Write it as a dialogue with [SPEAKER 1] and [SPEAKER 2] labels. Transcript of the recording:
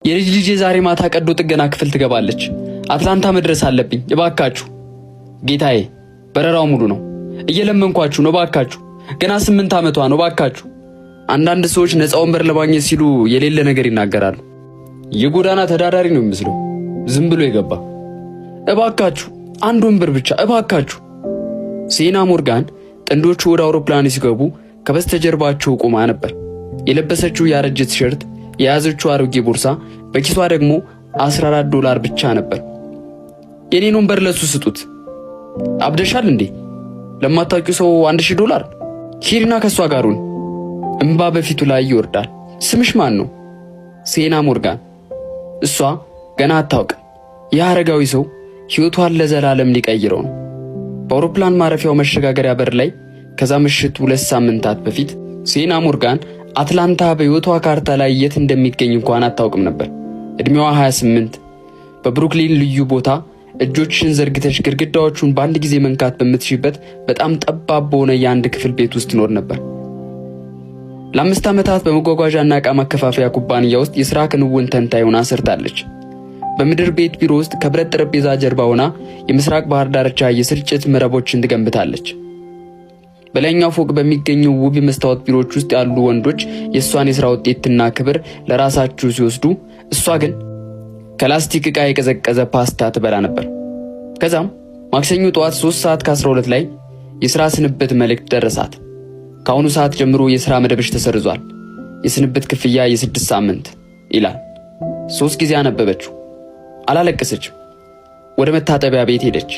[SPEAKER 1] የልጅ ልጄ ዛሬ ማታ ቀዶ ጥገና ክፍል ትገባለች። አትላንታ መድረስ አለብኝ እባካችሁ። ጌታዬ በረራው ሙሉ ነው። እየለመንኳችሁ ነው እባካችሁ። ገና 8 ዓመቷ ነው እባካችሁ። አንዳንድ ሰዎች ነፃ ወንበር ለማግኘት ሲሉ የሌለ ነገር ይናገራሉ። የጎዳና ተዳዳሪ ነው የሚመስለው ዝም ብሎ የገባ። እባካችሁ አንድ ወንበር ብቻ እባካችሁ። ሴና ሞርጋን ጥንዶቹ ወደ አውሮፕላን ሲገቡ ከበስተጀርባቸው ቆማ ነበር። የለበሰችው ያረጀ ቲሸርት፣ የያዘችው አሮጌ ቦርሳ፣ በኪሷ ደግሞ $14 ብቻ ነበር። የኔን ወንበር ለሱ ስጡት። አብደሻል እንዴ? ለማታውቂው ሰው $1000? ሂድና ከሷ ጋር ሁን። እንባ በፊቱ ላይ ይወርዳል። ስምሽ ማን ነው? ሴና ሞርጋን። እሷ ገና አታውቅም። የአረጋዊ ሰው ሕይወቷን ለዘላለም ሊቀይረው ነው። በአውሮፕላን ማረፊያው መሸጋገሪያ በር ላይ ከዛ ምሽት 2 ሳምንታት በፊት ሴና ሞርጋን አትላንታ በሕይወቷ ካርታ ላይ የት እንደሚገኝ እንኳን አታውቅም ነበር። እድሜዋ 28። በብሩክሊን ልዩ ቦታ እጆችሽን ዘርግተሽ ግድግዳዎቹን በአንድ ጊዜ መንካት በምትሽበት በጣም ጠባብ በሆነ የአንድ ክፍል ቤት ውስጥ ትኖር ነበር። ለ5 ዓመታት በመጓጓዣና ዕቃ ማከፋፈያ ኩባንያ ውስጥ የሥራ ክንውን ተንታኝ ሆና ሰርታለች። በምድር ቤት ቢሮ ውስጥ ከብረት ጠረጴዛ ጀርባ ሆና የምስራቅ ባህር ዳርቻ የስርጭት መረቦችን ትገንብታለች። በላይኛው ፎቅ በሚገኙ ውብ መስታወት ቢሮዎች ውስጥ ያሉ ወንዶች የእሷን የሥራ ውጤትና ክብር ለራሳቸው ሲወስዱ፣ እሷ ግን ከላስቲክ ዕቃ የቀዘቀዘ ፓስታ ትበላ ነበር። ከዛም ማክሰኞ ጠዋት 3:12 ላይ የሥራ ስንብት መልእክት ደረሳት። ከአሁኑ ሰዓት ጀምሮ የሥራ መደብሽ ተሰርዟል። የስንብት ክፍያ የ6 ሳምንት ይላል። 3 ጊዜ አነበበችው። አላለቀሰችም። ወደ መታጠቢያ ቤት ሄደች።